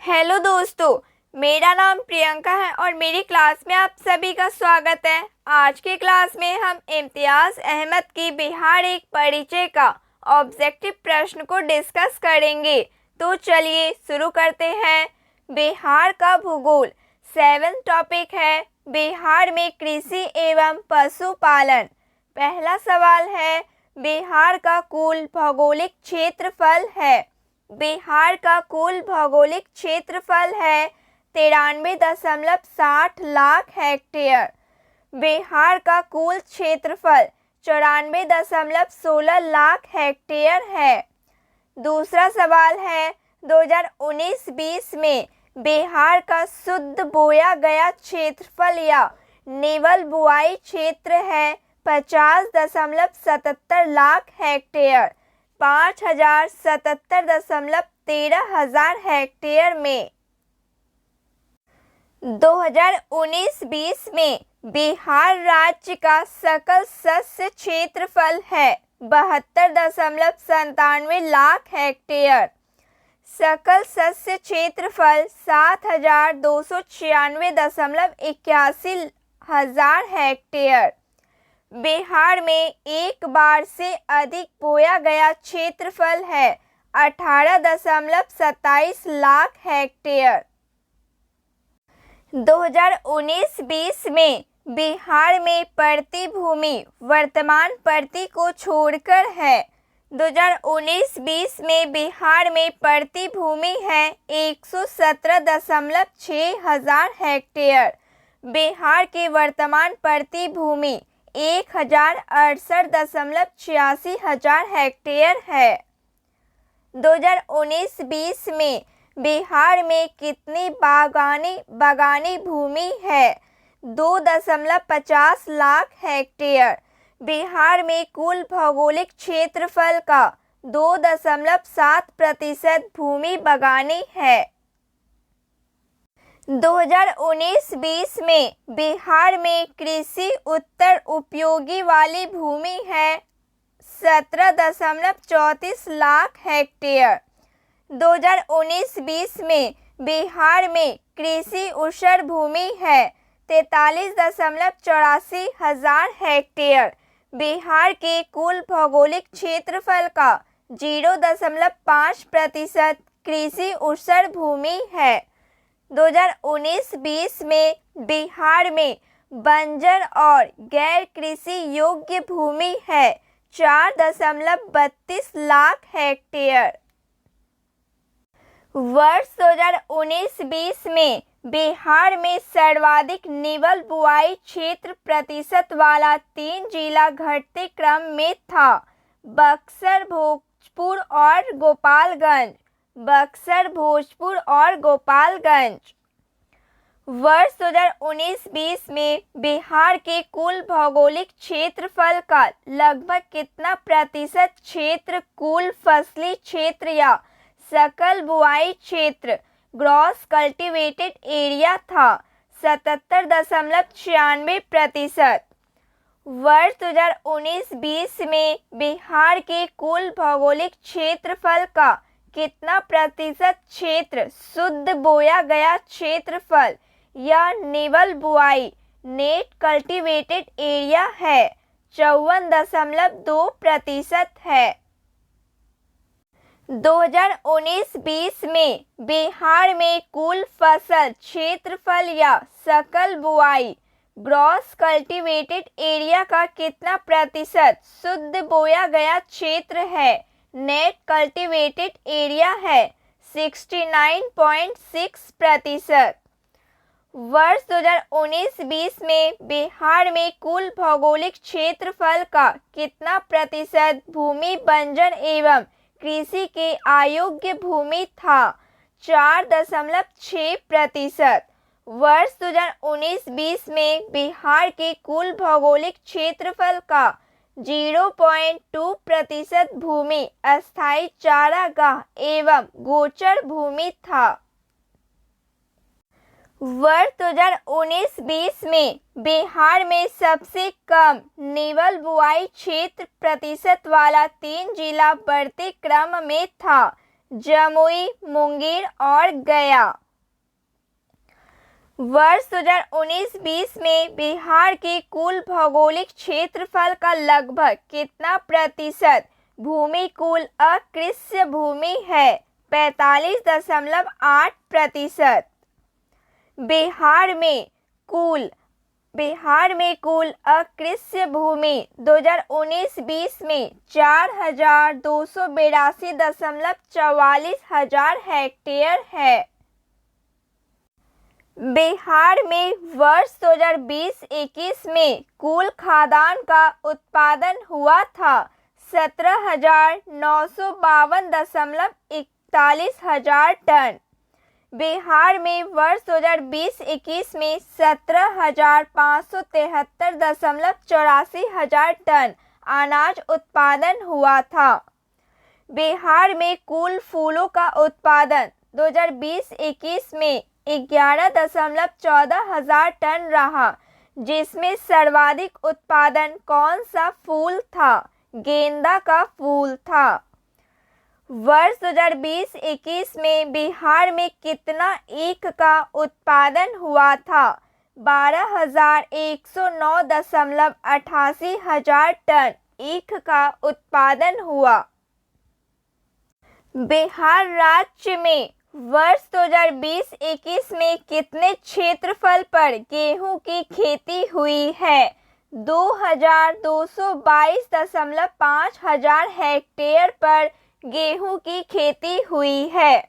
Hello दोस्तों, मेरा नाम प्रियंका है और मेरी क्लास में आप सभी का स्वागत है। आज की क्लास में हम इम्तियाज़ अहमद की बिहार एक परिचय का ऑब्जेक्टिव प्रश्न को डिस्कस करेंगे। तो चलिए शुरू करते हैं। बिहार का भूगोल 7th टॉपिक है बिहार में कृषि एवं पशुपालन। पहला सवाल है, बिहार का कुल भौगोलिक क्षेत्रफल है। बिहार का कुल भौगोलिक क्षेत्रफल है 93.60 लाख हेक्टेयर। बिहार का कुल क्षेत्रफल 94.16 लाख हेक्टेयर है। दूसरा सवाल है, 2019-20 में बिहार का शुद्ध बोया गया क्षेत्रफल या निवल बुआई क्षेत्र है 50.77 लाख हेक्टेयर। 5077.13 हेक्टेयर में 2019-20 में बिहार राज्य का सकल शस्य क्षेत्रफल है 72.97 लाख हेक्टेयर। सकल शस्य क्षेत्रफल 7296.81 हजार हेक्टेयर। बिहार में एक बार से अधिक बोया गया क्षेत्रफल है 18.27 लाख हेक्टेयर। 2019-20 में बिहार में प्रति भूमि वर्तमान प्रति को छोड़कर है। 2019-20 में बिहार में प्रति भूमि है 117.6 हजार हेक्टेयर। बिहार की वर्तमान प्रति भूमि 1068.86 हजार हेक्टेयर है। 2019-20 में बिहार में कितनी बागानी भूमि है? 2.50 लाख हेक्टेयर। बिहार में कुल भौगोलिक क्षेत्रफल का 2.7% भूमि बागानी है। 2019-20 में बिहार में कृषि उत्तर उपयोगी वाली भूमि है 17.34 लाख हेक्टेयर। 2019-20 में बिहार में कृषि ऊसर भूमि है 43.84 हजार हेक्टेयर। बिहार के कुल भौगोलिक क्षेत्रफल का 0.5% कृषि ऊसर भूमि है। 2019-20 में बिहार में बंजर और गैर कृषि योग्य भूमि है 4.32 लाख हेक्टेयर। वर्ष 2019-20 में बिहार में सर्वाधिक निवल बुआई क्षेत्र प्रतिशत वाला 3 जिला घटते क्रम में था। बक्सर, भोजपुर और गोपालगंज। बक्सर, भोजपुर और गोपालगंज। वर्ष 2019-20 में बिहार के कुल भौगोलिक क्षेत्रफल का लगभग कितना प्रतिशत क्षेत्र कुल फसली क्षेत्र या सकल बुआई क्षेत्र ग्रॉस कल्टीवेटेड एरिया था? 77.96%। वर्ष 2019-20 में बिहार के कुल भौगोलिक क्षेत्रफल का कितना प्रतिशत क्षेत्र शुद्ध बोया गया क्षेत्रफल या निवल बुआई नेट कल्टीवेटेड एरिया है? 54.2% है। 2019-20 में बिहार में कुल फसल क्षेत्रफल या सकल बुआई ग्रॉस कल्टीवेटेड एरिया का कितना प्रतिशत शुद्ध बोया गया क्षेत्र है? नेट कल्टीवेटेड एरिया है 69.6%। वर्ष 2019-20 में बिहार में कुल भौगोलिक क्षेत्रफल का कितना प्रतिशत भूमि बंजर एवं कृषि के अयोग्य भूमि था? 4.6%। वर्ष 2019-20 में बिहार के कुल भौगोलिक क्षेत्रफल का 0.2% भूमि अस्थायी चारागाह एवं गोचर भूमि था। वर्ष 2019-20 में बिहार में सबसे कम निवल बुआई क्षेत्र प्रतिशत वाला 3 जिला बढ़ते क्रम में था। जमुई, मुंगेर और गया। वर्ष 2019-20 में बिहार के कुल भौगोलिक क्षेत्रफल का लगभग कितना प्रतिशत भूमि कुल अकृषि भूमि है? 45.8%। बिहार में कुल अकृषि भूमि 2019-20 में 4,282.44 हजार हेक्टेयर है। बिहार में वर्ष 2020-21 में कुल खाद्यान्न का उत्पादन हुआ था 17,952.41 हजार टन। बिहार में वर्ष 2020-21 में 17,573.84 हजार टन अनाज उत्पादन हुआ था। बिहार में कुल फूलों का उत्पादन 2020-21 में 11.14 हजार टन रहा, जिसमें सर्वाधिक उत्पादन कौन सा फूल था? गेंदा का फूल था। वर्ष 2020-21 में बिहार में कितना ईख का उत्पादन हुआ था? 12,109.88 हजार टन ईख का उत्पादन हुआ। बिहार राज्य में वर्ष 2020-21 में कितने क्षेत्रफल पर गेहूं की खेती हुई है? 2,222.5 हजार हेक्टेयर पर गेहूं की खेती हुई है।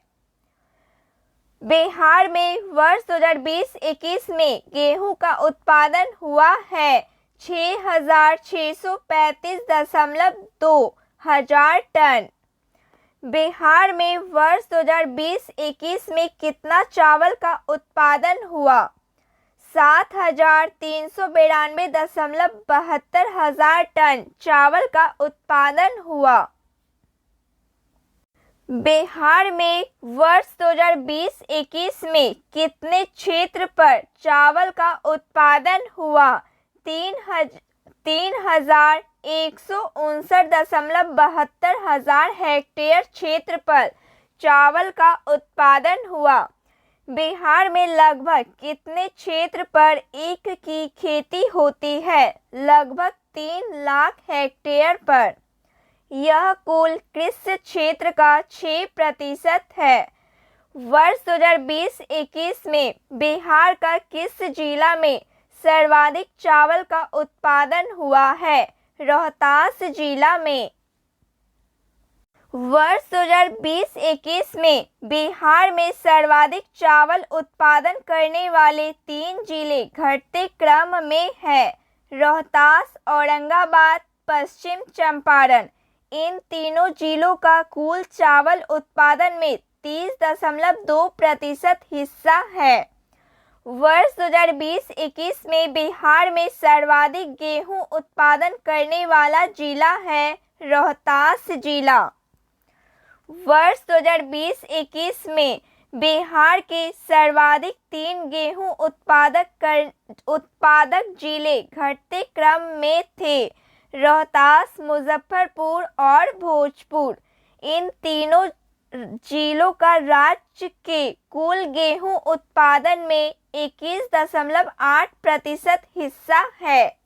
बिहार में वर्ष 2020-21 में गेहूं का उत्पादन हुआ है 6,635.2 हजार टन। बिहार में वर्ष 2020-21 में कितना चावल का उत्पादन हुआ? 7,392.72 हजार टन चावल का उत्पादन हुआ। बिहार में वर्ष 2020-21 में कितने क्षेत्र पर चावल का उत्पादन हुआ? 3,159.72 हजार हेक्टेयर क्षेत्र पर चावल का उत्पादन हुआ। बिहार में लगभग कितने क्षेत्र पर ईख की खेती होती है? लगभग 3 लाख हेक्टेयर पर। यह कुल कृषि क्षेत्र का 6% है। वर्ष 2020-21 में बिहार का किस जिला में सर्वाधिक चावल का उत्पादन हुआ है? रोहतास जिला में। वर्ष 2020-21 में बिहार में सर्वाधिक चावल उत्पादन करने वाले 3 जिले घटते क्रम में है। रोहतास, औरंगाबाद, पश्चिम चंपारण। इन तीनों जिलों का कुल चावल उत्पादन में 30.2% हिस्सा है। वर्ष 2020-21 में बिहार में सर्वाधिक गेहूं उत्पादन करने वाला जिला है रोहतास जिला। वर्ष 2020-21 में बिहार के सर्वाधिक 3 गेहूं उत्पादक जिले घटते क्रम में थे रोहतास, मुजफ्फरपुर और भोजपुर। इन तीनों जिलों का राज्य के कुल गेहूं उत्पादन में 21.8% हिस्सा है।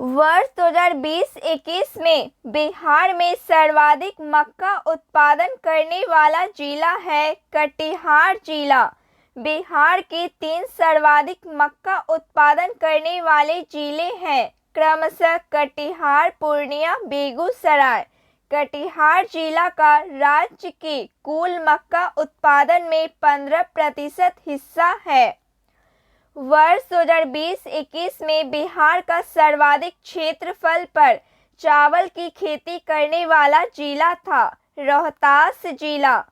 वर्ष 2020-21 में बिहार में सर्वाधिक मक्का उत्पादन करने वाला जिला है कटिहार जिला। बिहार के 3 सर्वाधिक मक्का उत्पादन करने वाले जिले हैं क्रमशः कटिहार, पूर्णिया, बेगूसराय। कटिहार जिला का राज्य के कुल मक्का उत्पादन में 15% हिस्सा है। वर्ष 2020-21 में बिहार का सर्वाधिक क्षेत्रफल पर चावल की खेती करने वाला जिला था रोहतास जिला।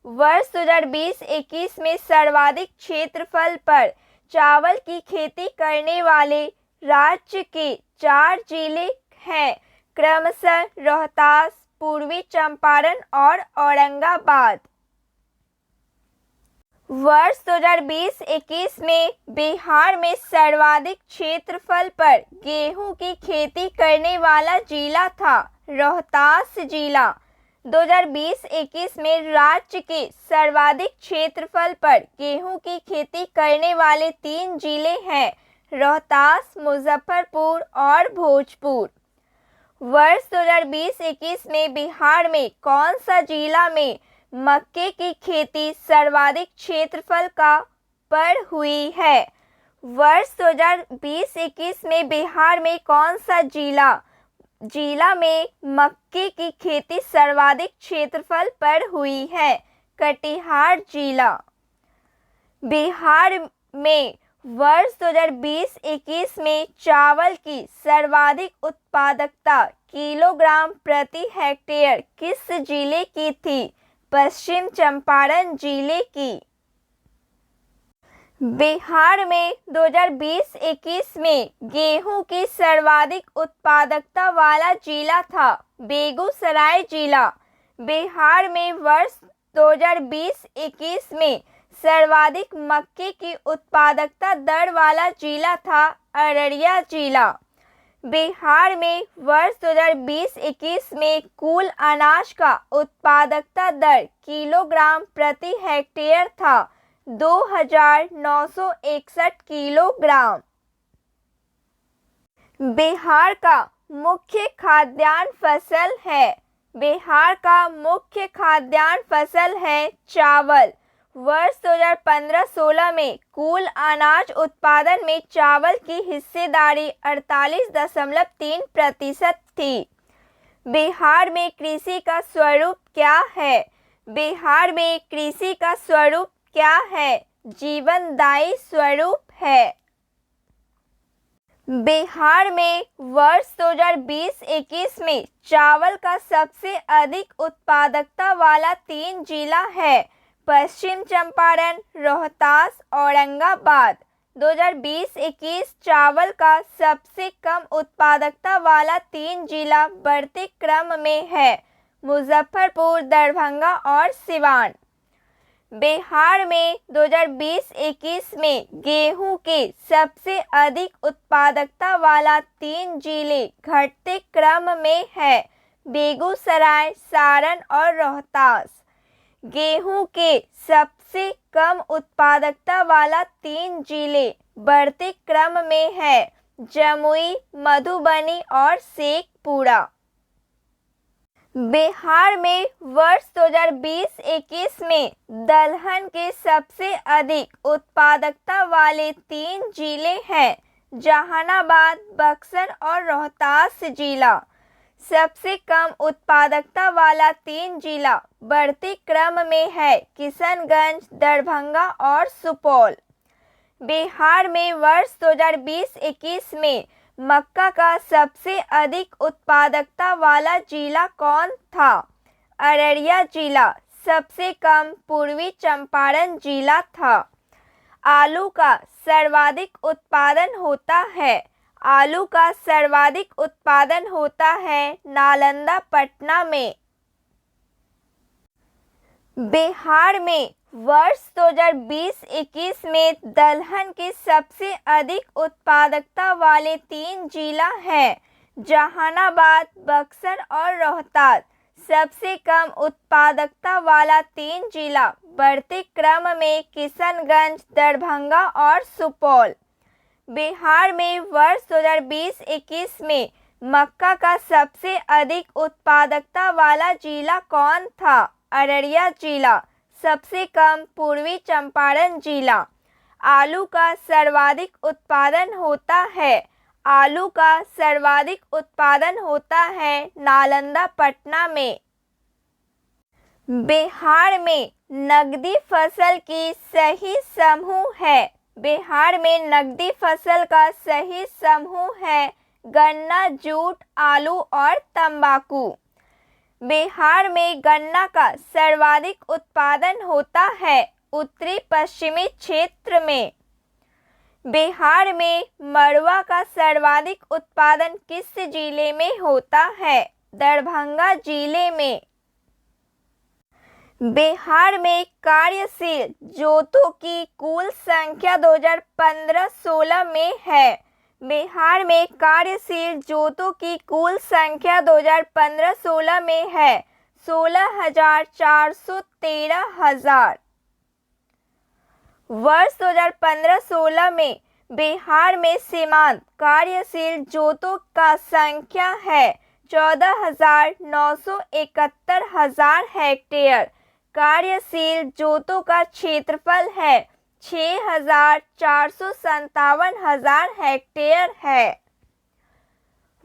वर्ष 2020-21 में सर्वाधिक क्षेत्रफल पर चावल की खेती करने वाले राज्य के 4 जिले हैं क्रमशः रोहतास, पूर्वी चंपारण और औरंगाबाद। वर्ष 2020-21 में बिहार में सर्वाधिक क्षेत्रफल पर गेहूं की खेती करने वाला जिला था रोहतास जिला। 2020-21 में राज्य के सर्वाधिक क्षेत्रफल पर गेहूं की खेती करने वाले 3 जिले हैं रोहतास, मुजफ्फरपुर और भोजपुर। वर्ष 2020-21 में बिहार में कौन सा जिला में मक्के की खेती सर्वाधिक क्षेत्रफल का पर हुई है? वर्ष 2020-21 में बिहार में कौन सा जिला में मक्के की खेती सर्वाधिक क्षेत्रफल पर हुई है? कटिहार जिला। बिहार में वर्ष 2020-21 में चावल की सर्वाधिक उत्पादकता किलोग्राम प्रति हेक्टेयर किस जिले की थी? पश्चिम चंपारण जिले की। बिहार में 2020-21 में गेहूं की सर्वाधिक उत्पादकता वाला जिला था बेगूसराय जिला। बिहार में वर्ष 2020-21 में सर्वाधिक मक्के की उत्पादकता दर वाला जिला था अररिया जिला। बिहार में वर्ष 2020-21 में कुल अनाज का उत्पादकता दर किलोग्राम प्रति हेक्टेयर था 2961 किलोग्राम। बिहार का मुख्य खाद्यान्न फसल है। बिहार का मुख्य खाद्यान्न फसल है चावल। वर्ष 2015-16 में कुल अनाज उत्पादन में चावल की हिस्सेदारी 48.3% थी। बिहार में कृषि का स्वरूप क्या है? बिहार में कृषि का स्वरूप क्या है? जीवनदायी स्वरूप है। बिहार में वर्ष 2020-21 में चावल का सबसे अधिक उत्पादकता वाला 3 जिला है पश्चिम चंपारण, रोहतास, औरंगाबाद। 2020-21 चावल का सबसे कम उत्पादकता वाला 3 जिला बढ़ते क्रम में है मुजफ्फरपुर, दरभंगा और सिवान। बिहार में 2020-21 में गेहूं के सबसे अधिक उत्पादकता वाला 3 जिले घटते क्रम में है बेगूसराय, सारण और रोहतास। गेहूं के सबसे कम उत्पादकता वाला 3 जिले बढ़ते क्रम में है जमुई, मधुबनी और शेखपुरा। बिहार में वर्ष 2020-21 में दलहन के सबसे अधिक उत्पादकता वाले 3 जिले हैं जहानाबाद, बक्सर और रोहतास जिला। सबसे कम उत्पादकता वाला 3 जिला बढ़ते क्रम में है किशनगंज, दरभंगा और सुपौल। बिहार में वर्ष 2020-21 में मक्का का सबसे अधिक उत्पादकता वाला जिला कौन था? अररिया जिला। सबसे कम पूर्वी चंपारण जिला था। आलू का सर्वाधिक उत्पादन होता है। आलू का सर्वाधिक उत्पादन होता है नालंदा, पटना में। बिहार में वर्ष 2020-21 में दलहन के सबसे अधिक उत्पादकता वाले 3 जिला हैं जहानाबाद, बक्सर और रोहतास। सबसे कम उत्पादकता वाला 3 जिला बढ़ते क्रम में किशनगंज, दरभंगा और सुपौल। बिहार में वर्ष 2020-21 में मक्का का सबसे अधिक उत्पादकता वाला जिला कौन था? अररिया जिला। सबसे कम पूर्वी चंपारण जिला। आलू का सर्वाधिक उत्पादन होता है। आलू का सर्वाधिक उत्पादन होता है नालंदा, पटना में। बिहार में नकदी फसल की सही समूह है। बिहार में नकदी फसल का सही समूह है गन्ना, जूट, आलू और तंबाकू। बिहार में गन्ना का सर्वाधिक उत्पादन होता है उत्तरी पश्चिमी क्षेत्र में। बिहार में मड़ुआ का सर्वाधिक उत्पादन किस जिले में होता है? दरभंगा जिले में। बिहार में कार्यशील जोतों की कुल संख्या 2015-16 में है। बिहार में कार्यशील जोतों की कुल संख्या 2015-16 में है 16,413,000। वर्ष 2015-16 में बिहार में सीमांत कार्यशील जोतों का संख्या है 14,971,000 हेक्टेयर। कार्यशील जोतों का क्षेत्रफल है 6,457,000 हेक्टेयर है।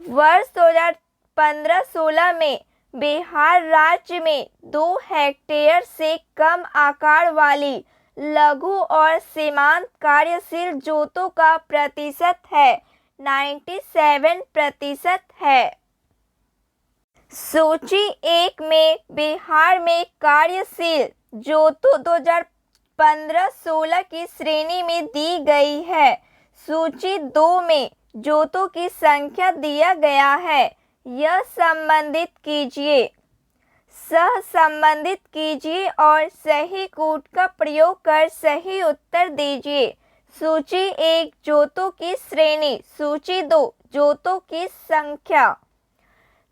वर्ष 2015-16 में बिहार राज्य में 2 हेक्टेयर से कम आकार वाली लघु और सीमांत कार्यशील जोतों का प्रतिशत है 97% है। सूची 1 में बिहार में कार्यशील जोतों 2015-16 की श्रेणी में दी गई है। सूची 2 में जोतों की संख्या दिया गया है। यह संबंधित कीजिए, सह संबंधित कीजिए और सही कूट का प्रयोग कर सही उत्तर दीजिए। सूची 1 जोतों की श्रेणी। सूची 2 जोतों की संख्या।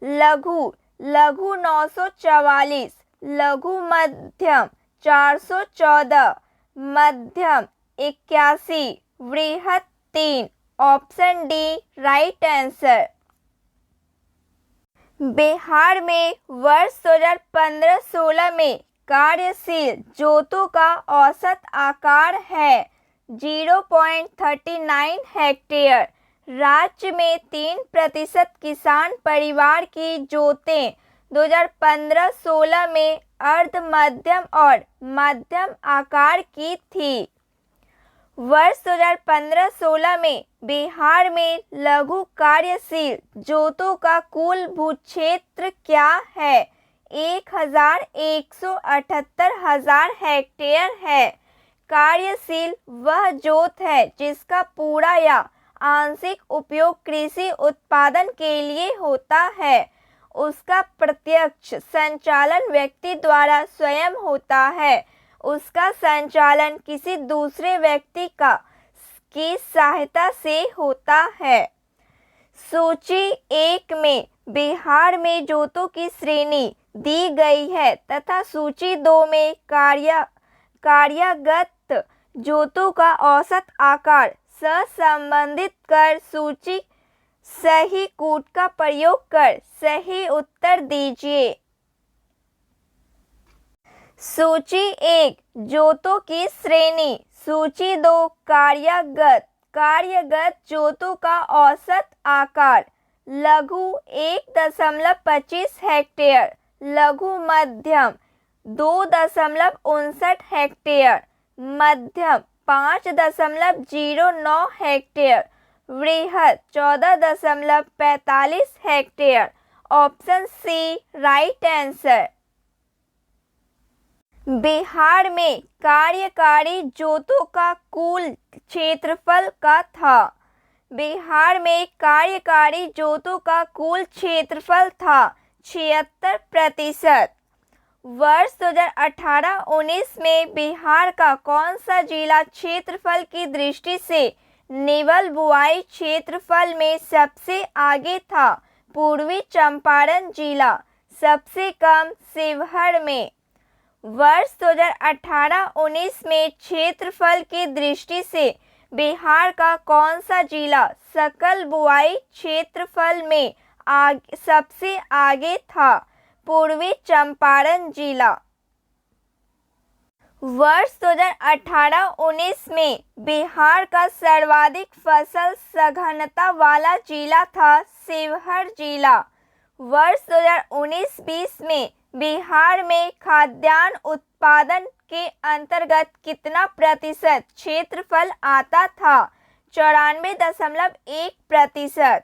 लघु 944, लघु मध्यम 414, मध्यम 81, वृहत 3। Option D right answer. Bihar में वर्ष 2015-16 में कार्यशील जोतों का औसत आकार है 0.39 हेक्टेयर। राज्य में 3% किसान परिवार की जोतें 2015-16 में अर्ध मध्यम और मध्यम आकार की थी। वर्ष 2015-16 में बिहार में लघु कार्यशील जोतों का कुल भूक्षेत्र क्या है? 1,178,000 हेक्टेयर है। कार्यशील वह जोत है जिसका पूरा या आंशिक उपयोग कृषि उत्पादन के लिए होता है। उसका प्रत्यक्ष संचालन व्यक्ति द्वारा स्वयं होता है। उसका संचालन किसी दूसरे व्यक्ति की सहायता से होता है। सूची 1 में बिहार में जोतों की श्रेणी दी गई है तथा सूची 2 में कार्यगत जोतों का औसत आकार सहसंबंधित कर सूची सही कूट का प्रयोग कर सही उत्तर दीजिए। सूची 1 जोतों की श्रेणी। सूची 2 कार्यगत जोतों का औसत आकार। लघु 1.25 हेक्टेयर, लघु मध्यम 2.59 हेक्टेयर, मध्यम 5.09 हेक्टेयर, वृहत 14.45 hectare. Option C right answer. Bihar में कार्यकारी जोतों का कुल क्षेत्रफल का था। बिहार में कार्यकारी जोतों का कुल क्षेत्रफल था 76%। वर्ष 2018-19 में बिहार का कौन सा जिला क्षेत्रफल की दृष्टि से निवल बुआई क्षेत्रफल में सबसे आगे था? पूर्वी चंपारण जिला। सबसे कम शिवहर में। वर्ष 2018-19 में क्षेत्रफल की दृष्टि से बिहार का कौन सा जिला सकल बुआई क्षेत्रफल में सबसे आगे था? पूर्वी चंपारण जिला। वर्ष 2018-19 में बिहार का सर्वाधिक फसल सघनता वाला जिला था शिवहर जिला। वर्ष 2019-20 में बिहार में खाद्यान्न उत्पादन के अंतर्गत कितना प्रतिशत क्षेत्रफल आता था? 94.1%।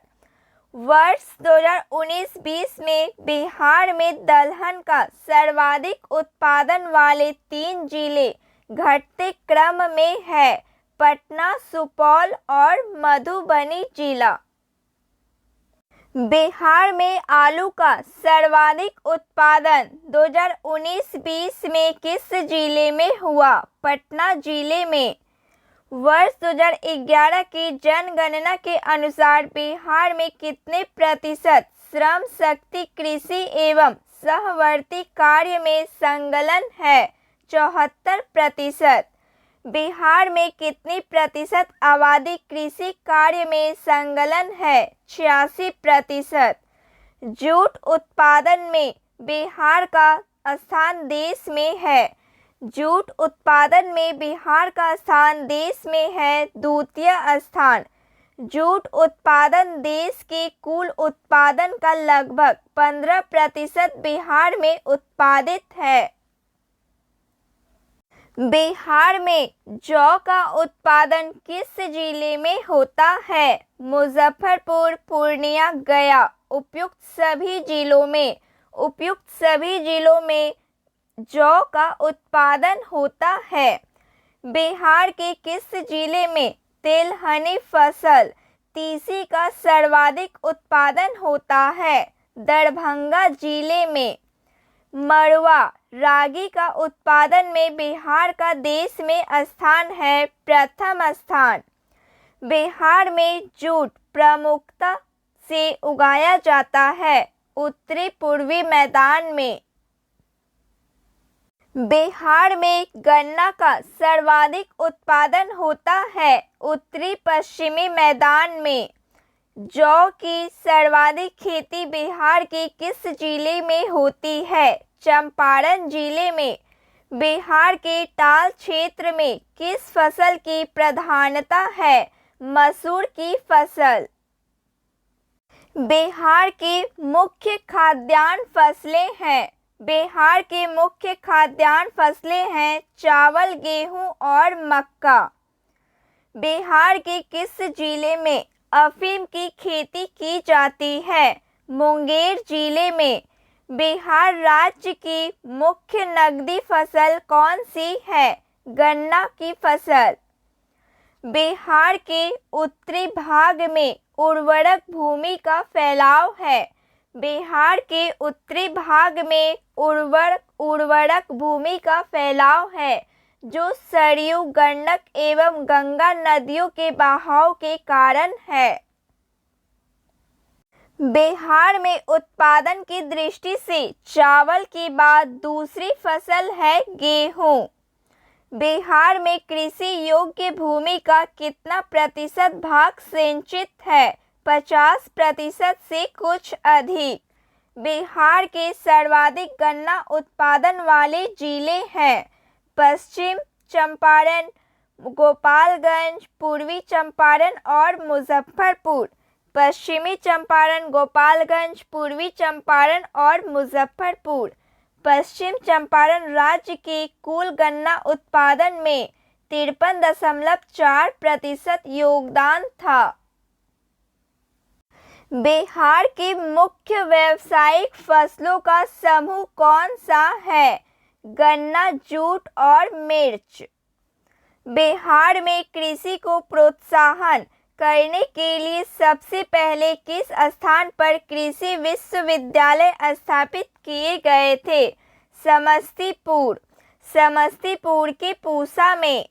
वर्ष 2019-20 में बिहार में दलहन का सर्वाधिक उत्पादन वाले 3 जिले घटते क्रम में है पटना, सुपौल और मधुबनी जिला। बिहार में आलू का सर्वाधिक उत्पादन 2019-20 में किस जिले में हुआ? पटना जिले में। वर्ष 2011 की जनगणना के अनुसार बिहार में कितने प्रतिशत श्रम शक्ति कृषि एवं सहवर्ती कार्य में संलग्न है 74%। बिहार में कितनी प्रतिशत आबादी कृषि कार्य में संलग्न है? 86%। जूट उत्पादन में बिहार का स्थान देश में है। जूट उत्पादन में बिहार का स्थान देश में है द्वितीय स्थान। जूट उत्पादन देश के कुल उत्पादन का लगभग 15% बिहार में उत्पादित है। बिहार में जौ का उत्पादन किस जिले में होता है? मुजफ्फरपुर, पूर्णिया, गया। उपयुक्त सभी जिलों में जौ का उत्पादन होता है। बिहार के किस जिले में तिलहनी फसल तीसी का सर्वाधिक उत्पादन होता है? दरभंगा जिले में। मड़ुआ रागी का उत्पादन में बिहार का देश में स्थान है प्रथम स्थान। बिहार में जूट प्रमुखता से उगाया जाता है उत्तरी पूर्वी मैदान में। बिहार में गन्ना का सर्वाधिक उत्पादन होता है उत्तरी पश्चिमी मैदान में। जौ की सर्वाधिक खेती बिहार के किस जिले में होती है? चंपारण जिले में। बिहार के टाल क्षेत्र में किस फसल की प्रधानता है? मसूर की फसल। बिहार की मुख्य खाद्यान्न फसलें हैं। बिहार के मुख्य खाद्यान्न फसलें हैं चावल, गेहूं और मक्का। बिहार के किस जिले में अफीम की खेती की जाती है? मुंगेर जिले में। बिहार राज्य की मुख्य नकदी फसल कौन सी है? गन्ना की फसल। बिहार के उत्तरी भाग में उर्वरक भूमि का फैलाव है। बिहार के उत्तरी भाग में उर्वरक भूमि का फैलाव है जो सरयू, गंडक एवं गंगा नदियों के बहाव के कारण है। बिहार में उत्पादन की दृष्टि से चावल के बाद दूसरी फसल है गेहूं। बिहार में कृषि योग्य भूमि का कितना प्रतिशत भाग सिंचित है? 50% से कुछ अधिक। बिहार के सर्वाधिक गन्ना उत्पादन वाले जिले हैं पश्चिम चंपारण, गोपालगंज, पूर्वी चंपारण और मुजफ्फरपुर। पश्चिमी चंपारण, गोपालगंज, पूर्वी चंपारण और मुजफ्फरपुर। पश्चिम चंपारण राज्य के कुल गन्ना उत्पादन में 53.4% योगदान था। बिहार की मुख्य व्यावसायिक फसलों का समूह कौन सा है? गन्ना, जूट और मिर्च। बिहार में कृषि को प्रोत्साहन करने के लिए सबसे पहले किस स्थान पर कृषि विश्वविद्यालय स्थापित किए गए थे? समस्तीपुर। समस्तीपुर के पूसा में।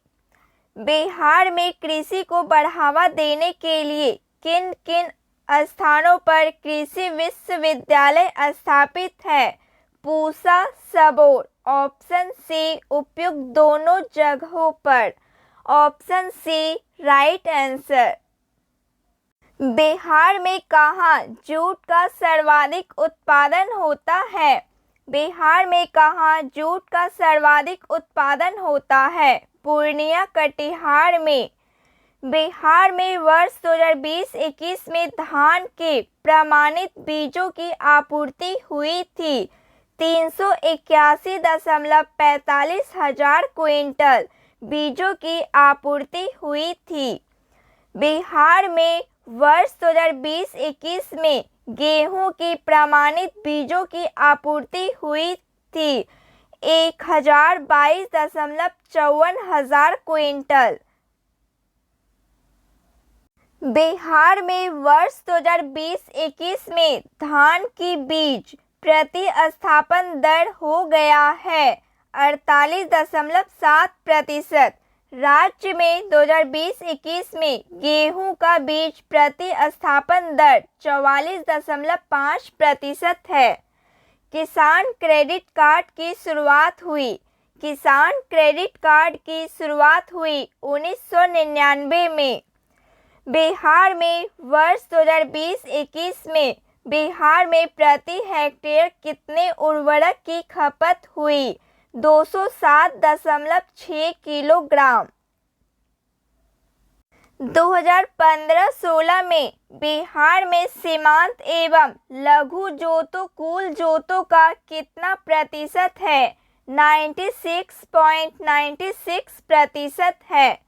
बिहार में कृषि को बढ़ावा देने के लिए किन किन स्थानों पर कृषि विश्वविद्यालय स्थापित है? पूसा, सबौर। ऑप्शन सी उपयुक्त दोनों जगहों पर। Option C right answer. Bihar में कहाँ जूट का सर्वाधिक उत्पादन होता है? बिहार में कहाँ जूट का सर्वाधिक उत्पादन होता है? पूर्णिया, कटिहार में। बिहार में वर्ष 2020-21 में धान के प्रमाणित बीजों की आपूर्ति हुई थी 381.45 हजार क्विंटल बीजों की आपूर्ति हुई थी। बिहार में वर्ष 2020-21 में गेहूं की प्रमाणित बीजों की आपूर्ति हुई थी 1022.54 हजार क्विंटल। बिहार में वर्ष 2020-21 में धान की बीज प्रतिस्थापन दर हो गया है 48.7%। राज्य में 2020-21 में गेहूं का बीज प्रतिस्थापन दर 44.5% है। किसान क्रेडिट कार्ड की शुरुआत हुई? किसान क्रेडिट कार्ड की शुरुआत हुई 1999 में। बिहार में वर्ष 2020-21 में बिहार में प्रति हेक्टेयर कितने उर्वरक की खपत हुई? 207.6 किलोग्राम। 2015-16 में बिहार में सीमांत एवं लघु जोतों कुल जोतों का कितना प्रतिशत है? 96.96% है।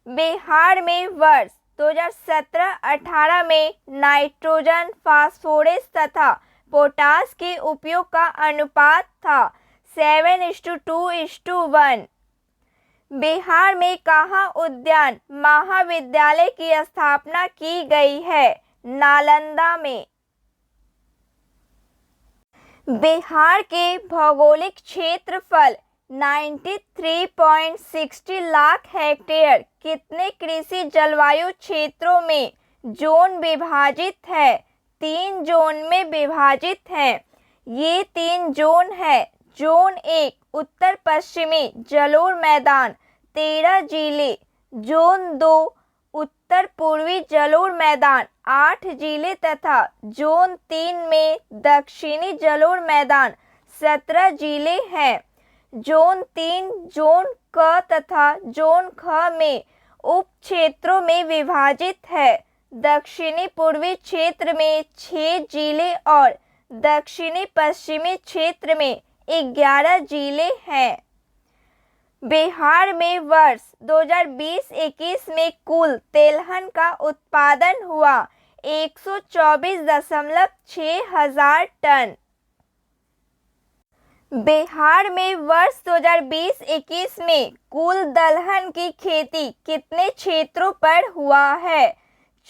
बिहार में वर्ष 2017-18 में नाइट्रोजन, फास्फोरस तथा पोटास के उपयोग का अनुपात था 7:2:1। बिहार में कहाँ उद्यान महाविद्यालय की स्थापना की गई है? नालंदा में। बिहार के भौगोलिक क्षेत्रफल 93.60 लाख हेक्टेयर कितने कृषि जलवायु क्षेत्रों में जोन विभाजित है? 3 जोन में विभाजित है। ये 3 जोन है। जोन 1 उत्तर पश्चिमी जलोढ़ मैदान 13 जिले। जोन 2 उत्तर पूर्वी जलोढ़ मैदान 8 जिले तथा जोन 3 में दक्षिणी जलोढ़ मैदान 17 जिले हैं। जोन 3 जोन क तथा जोन ख में उप क्षेत्रों में विभाजित है। दक्षिणी पूर्वी क्षेत्र में 6 जिले और दक्षिणी पश्चिमी क्षेत्र में 11 जिले हैं। बिहार में वर्ष 2020-21 में कुल तेलहन का उत्पादन हुआ 124.6 हजार टन। बिहार में वर्ष 2020-21 में कुल दलहन की खेती कितने क्षेत्रों पर हुआ है?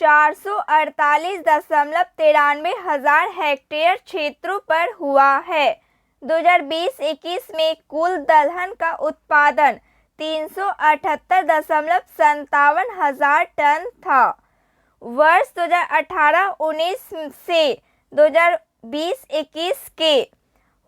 448.93 हजार हेक्टेयर क्षेत्रों पर हुआ है। 2020-21 में कुल दलहन का उत्पादन 378.57 हजार टन था। वर्ष 2018-19 से 2020-21 के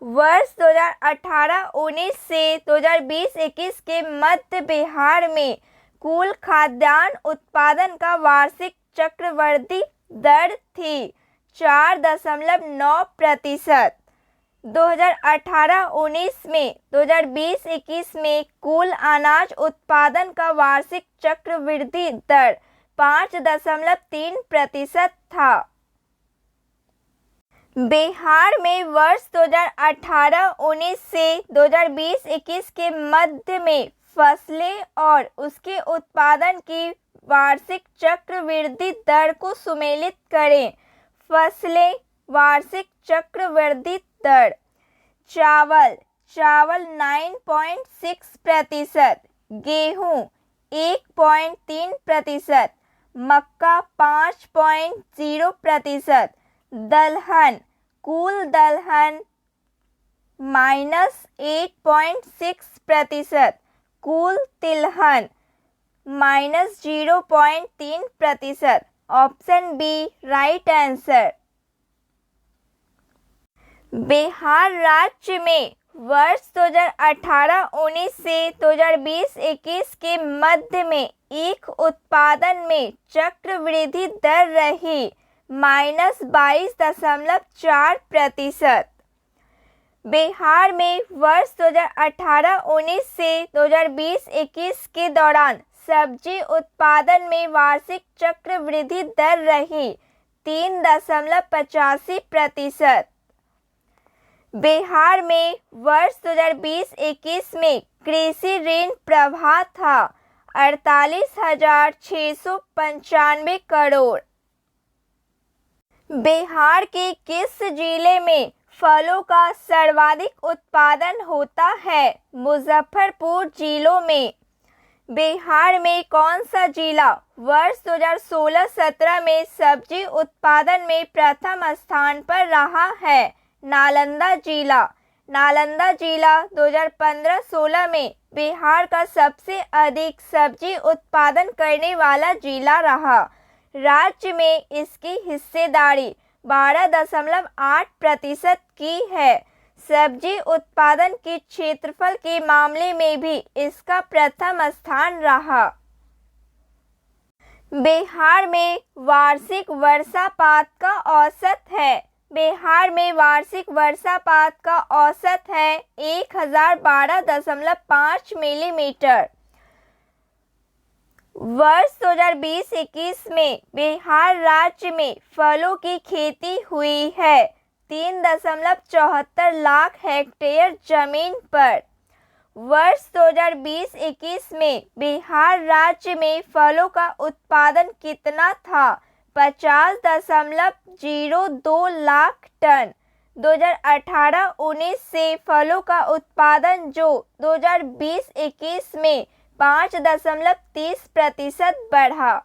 वर्ष 2018-19 से 2020-21 के मध्य बिहार में कुल खाद्यान्न उत्पादन का वार्षिक चक्रवृद्धि दर थी 4.9%। 2018-19 में 2020-21 में कुल अनाज उत्पादन का वार्षिक चक्रवृद्धि दर 5.3% था। बिहार में वर्ष 2018-19 से 2020-21 के मध्य में फसलें और उसके उत्पादन की वार्षिक चक्रवृद्धि दर को सुमेलित करें। फसलें वार्षिक चक्रवृद्धि दर। चावल 9.6%, गेहूं 1.3%, मक्का 5.0%, दलहन कुल दलहन -8.6%, कुल तिलहन -0.3%। Option B right answer. Bihar राज्य में वर्ष 2018-19 से 2020-21 के मध्य में ईख उत्पादन में चक्रवृद्धि दर रही -22.4%। बिहार में वर्ष 2018-19 से 2020-21 के दौरान सब्जी उत्पादन में वार्षिक चक्रवृद्धि दर रही 3.85%। बिहार में वर्ष 2020-21 में कृषि ऋण प्रवाह था 48,695 करोड़। बिहार के किस जिले में फलों का सर्वाधिक उत्पादन होता है? मुजफ्फरपुर जिलों में। बिहार में कौन सा जिला वर्ष 2016-17 में सब्जी उत्पादन में प्रथम स्थान पर रहा है? नालंदा जिला। नालंदा जिला 2015-16 में बिहार का सबसे अधिक सब्जी उत्पादन करने वाला जिला रहा। राज्य में इसकी हिस्सेदारी 12.8% की है। सब्जी उत्पादन के क्षेत्रफल के मामले में भी इसका प्रथम स्थान रहा। बिहार में वार्षिक वर्षापात का औसत है। बिहार में वार्षिक वर्षापात का औसत है 1012.5 मिलीमीटर। वर्ष 2020-21 में बिहार राज्य में फलों की खेती हुई है 3.74 लाख हेक्टेयर जमीन पर। वर्ष 2020-21 में बिहार राज्य में फलों का उत्पादन कितना था? 50.02 लाख टन। 2018-19 से फलों का उत्पादन जो 2020-21 में 5.30% बढ़ा।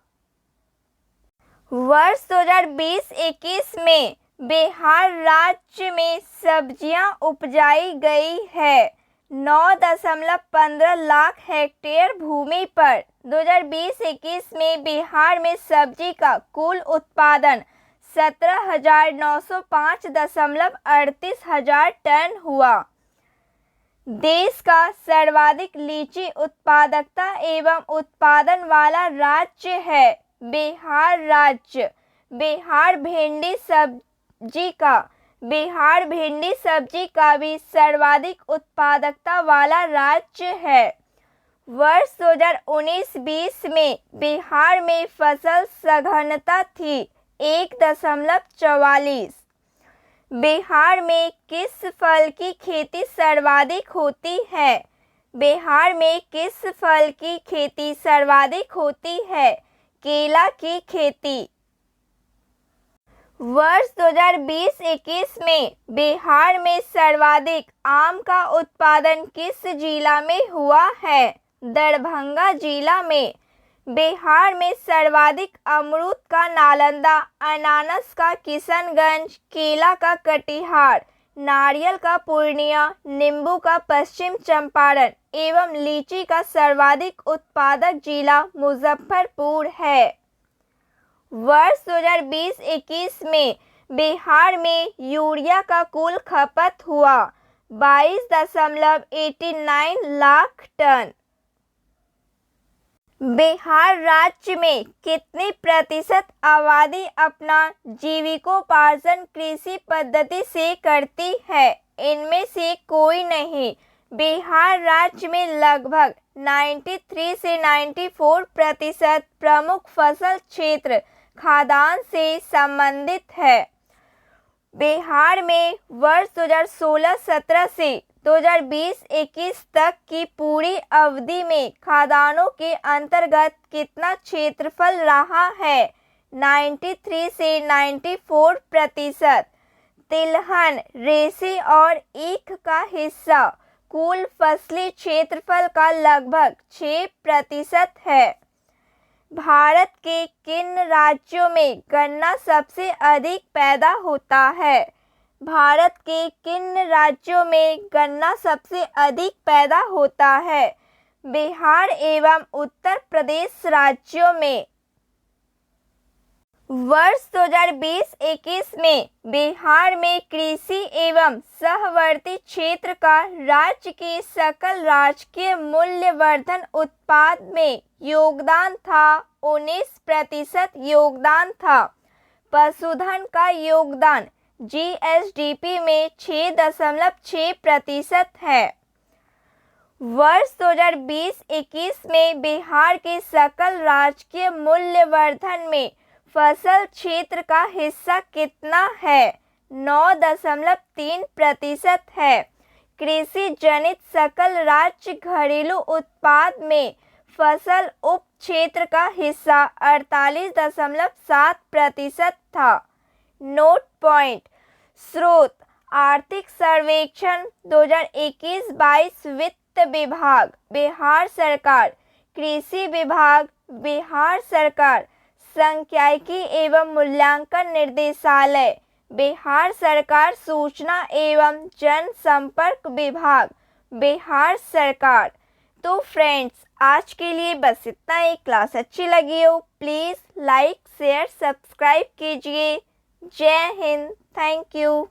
वर्ष 2020-21 में बिहार राज्य में सब्जियां उपजाई गई है 9.15 लाख हेक्टेयर भूमि पर। 2020-21 में बिहार में सब्जी का कुल उत्पादन 17,905.38 हजार टन हुआ। देश का सर्वाधिक लीची उत्पादकता एवं उत्पादन वाला राज्य है बिहार राज्य। बिहार भिंडी सब्जी का भी सर्वाधिक उत्पादकता वाला राज्य है। वर्ष 2019-20 में बिहार में फसल सघनता थी 1.44। बिहार में किस फल की खेती सर्वाधिक होती है? बिहार में किस फल की खेती सर्वाधिक होती है? केला की खेती। वर्ष 2020-21 में बिहार में सर्वाधिक आम का उत्पादन किस जिला में हुआ है? दरभंगा जिला में। बिहार में सर्वाधिक अमरूद का नालंदा, अनानास का किशनगंज, केला का कटिहार, नारियल का पूर्णिया, नींबू का पश्चिम चंपारण एवं लीची का सर्वाधिक उत्पादक जिला मुजफ्फरपुर है। वर्ष 2020-21 में बिहार में यूरिया का कुल खपत हुआ 22.89 लाख टन। बिहार राज्य में कितने प्रतिशत आबादी अपना जीविकोपार्जन कृषि पद्धति से करती है? इनमें से कोई नहीं। बिहार राज्य में लगभग 93 से 94% प्रमुख फसल क्षेत्र खाद्यान्न से संबंधित है। बिहार में वर्ष 2016-17 से 2020-21 तक की पूरी अवधि में खाद्यान्नों के अंतर्गत कितना क्षेत्रफल रहा है? 93 से 94%। तिलहन, रेशे और ईख का हिस्सा कुल फसली क्षेत्रफल का लगभग 6% है। भारत के किन राज्यों में गन्ना सबसे अधिक पैदा होता है? भारत के किन राज्यों में गन्ना सबसे अधिक पैदा होता है? बिहार एवं उत्तर प्रदेश राज्यों में। वर्ष 2020-21 में बिहार में कृषि एवं सहवर्ती क्षेत्र का राज्य के सकल राजकीय मूल्यवर्धन उत्पाद में योगदान था 19% योगदान था। पशुधन का योगदान जीएसडीपी में 6.6% है। वर्ष 2020-21 में बिहार के सकल राजकीय मूल्यवर्धन में फसल क्षेत्र का हिस्सा कितना है? 9.3% है। कृषि जनित सकल राज्य घरेलू उत्पाद में फसल उप क्षेत्र का हिस्सा 48.7% था। Note point. स्रोत: आर्थिक सर्वेक्षण 2021-22 वित्त विभाग बिहार सरकार, कृषि विभाग बिहार सरकार, सांख्यिकी एवं मूल्यांकन निर्देशालय बिहार सरकार, सूचना एवं जनसंपर्क विभाग बिहार सरकार। तो फ्रेंड्स, आज के लिए बस इतना ही। क्लास अच्छी लगी हो प्लीज़ लाइक शेयर सब्सक्राइब कीजिए। जय हिंद। Thank you.